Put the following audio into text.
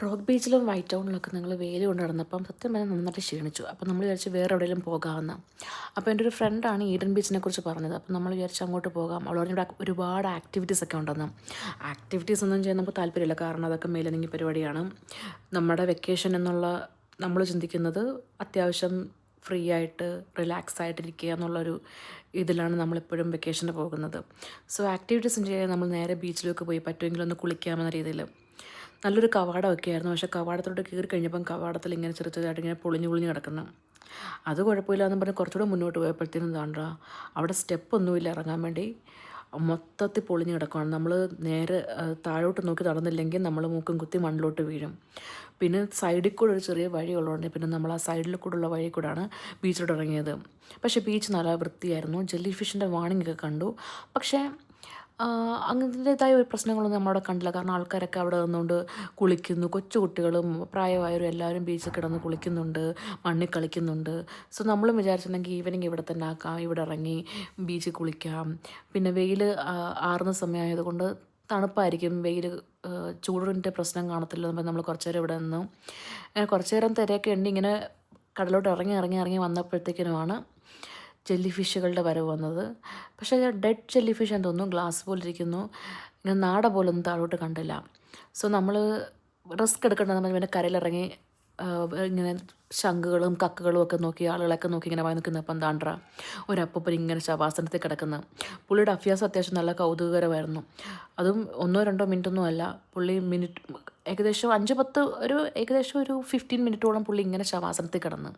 Rock ബീച്ചിലും white ടൗണിലൊക്കെ ഞങ്ങൾ വെയിൽ കൊണ്ട് നടന്നപ്പം സത്യം പറഞ്ഞാൽ നന്നായിട്ട് ക്ഷീണിച്ചു. അപ്പം നമ്മൾ വിചാരിച്ച് വേറെ എവിടെയെങ്കിലും പോകാമെന്ന്. അപ്പോൾ എൻ്റെ ഒരു ഫ്രണ്ടാണ് ഈഡൻ ബീച്ചിനെ കുറിച്ച് പറഞ്ഞത്. അപ്പം നമ്മൾ വിചാരിച്ച് അങ്ങോട്ട് പോകാം. അവൾ പറഞ്ഞു ഇവിടെ ഒരുപാട് ആക്ടിവിറ്റീസ് ഒക്കെ ഉണ്ടെന്ന്. ആക്ടിവിറ്റീസ് ഒന്നും ചെയ്യാൻ നമുക്ക് താല്പര്യമില്ല, കാരണം അതൊക്കെ മേലനങ്ങി പരിപാടിയാണ്. നമ്മുടെ വെക്കേഷൻ എന്നുള്ള നമ്മൾ ചിന്തിക്കുന്നത് അത്യാവശ്യം ഫ്രീ ആയിട്ട് റിലാക്സ് ആയിട്ടിരിക്കുക എന്നുള്ളൊരു ഇതിലാണ് നമ്മളെപ്പോഴും വെക്കേഷന് പോകുന്നത്. സോ ആക്ടിവിറ്റീസും ചെയ്യാൻ നമ്മൾ നേരെ ബീച്ചിലേക്ക് പോയി പറ്റുമെങ്കിൽ ഒന്ന് കുളിക്കാമെന്ന രീതിയിൽ നല്ലൊരു കവാടമൊക്കെ ആയിരുന്നു. പക്ഷേ കവാടത്തോട്ട് കയറി കഴിഞ്ഞപ്പം കവാടത്തിൽ ഇങ്ങനെ ചെറുതായിട്ട് ഇങ്ങനെ പൊളിഞ്ഞ് പൊളിഞ്ഞ് കിടക്കുന്നു. അത് കുഴപ്പമില്ല എന്ന് പറഞ്ഞ് കുറച്ചുകൂടെ മുന്നോട്ട് പോയപ്പോഴത്തേനും താണ്ടാ അവിടെ സ്റ്റെപ്പൊന്നുമില്ല ഇറങ്ങാൻ വേണ്ടി, മൊത്തത്തിൽ പൊളിഞ്ഞ് കിടക്കുകയാണ്. നമ്മൾ നേരെ താഴോട്ട് നോക്കി നടന്നില്ലെങ്കിൽ നമ്മൾ മൂക്കും കുത്തി മണ്ണിലോട്ട് വീഴും. പിന്നെ സൈഡിൽ കൂടെ ഒരു ചെറിയ വഴി ഉള്ളതുകൊണ്ട് പിന്നെ നമ്മൾ ആ സൈഡിൽ കൂടെയുള്ള വഴി കൂടെയാണ് ബീച്ചിലോട്ട് ഇറങ്ങിയത്. പക്ഷേ ബീച്ച് നല്ല വൃത്തിയായിരുന്നു. ജെല്ലി ഫിഷിൻ്റെ വാണിംഗ് ഒക്കെ കണ്ടു. പക്ഷേ അങ്ങനത്തേതായ ഒരു പ്രശ്നങ്ങളൊന്നും നമ്മളവിടെ കണ്ടില്ല. കാരണം ആൾക്കാരൊക്കെ അവിടെ നിന്നുകൊണ്ട് കുളിക്കുന്നു. കൊച്ചു കുട്ടികളും പ്രായമായവരും എല്ലാവരും ബീച്ചിൽ കിടന്ന് കുളിക്കുന്നുണ്ട്, മണ്ണിൽ കളിക്കുന്നുണ്ട്. സോ നമ്മളും വിചാരിച്ചിട്ടുണ്ടെങ്കിൽ ഈവനിങ് ഇവിടെ തന്നെ ആക്കാം, ഇവിടെ ഇറങ്ങി ബീച്ചിൽ കുളിക്കാം. പിന്നെ വെയിൽ ആറുന്ന സമയമായതുകൊണ്ട് തണുപ്പായിരിക്കും, വെയിൽ ചൂടിൻ്റെ പ്രശ്നം കാണത്തില്ല. നമ്മൾ കുറച്ച് നേരം ഇവിടെ നിന്നു. അങ്ങനെ കുറച്ച് നേരം തിരയൊക്കെ ഉണ്ട്. ഇങ്ങനെ കടലോട്ട് ഇറങ്ങി ഇറങ്ങി ഇറങ്ങി വന്നപ്പോഴത്തേക്കിനുമാണ് ജെല്ലി ഫിഷുകളുടെ വരവ് വന്നത്. പക്ഷേ ഡെഡ് ജെല്ലി ഫിഷ് എന്ന് തോന്നുന്നു, ഗ്ലാസ് പോലെ ഇരിക്കുന്നു. ഇങ്ങനെ നാട പോലൊന്നും താഴോട്ട് കണ്ടില്ല. സോ നമ്മൾ റിസ്ക് എടുക്കേണ്ടത് നമ്മൾ ഇങ്ങനെ കരയിലിറങ്ങി ഇങ്ങനെ ശംഖുകളും കക്കുകളും ഒക്കെ നോക്കി ആളുകളൊക്കെ നോക്കി ഇങ്ങനെ വായി നിൽക്കുന്നപ്പം താണ്ട്ര ഒരപ്പൂപ്പൻ ഇങ്ങനെ ശവാസനത്തിൽ കിടക്കുന്നത്. പുള്ളിയുടെ അഭ്യാസം അത്യാവശ്യം നല്ല കൗതുകകരമായിരുന്നു. അതും 1-2 മിനിറ്റൊന്നും അല്ല, പുള്ളി ഏകദേശം 5-10 ഏകദേശം ഒരു 15 മിനിറ്റോളം പുള്ളി ഇങ്ങനെ ശവാസനത്തിൽ കിടന്ന്.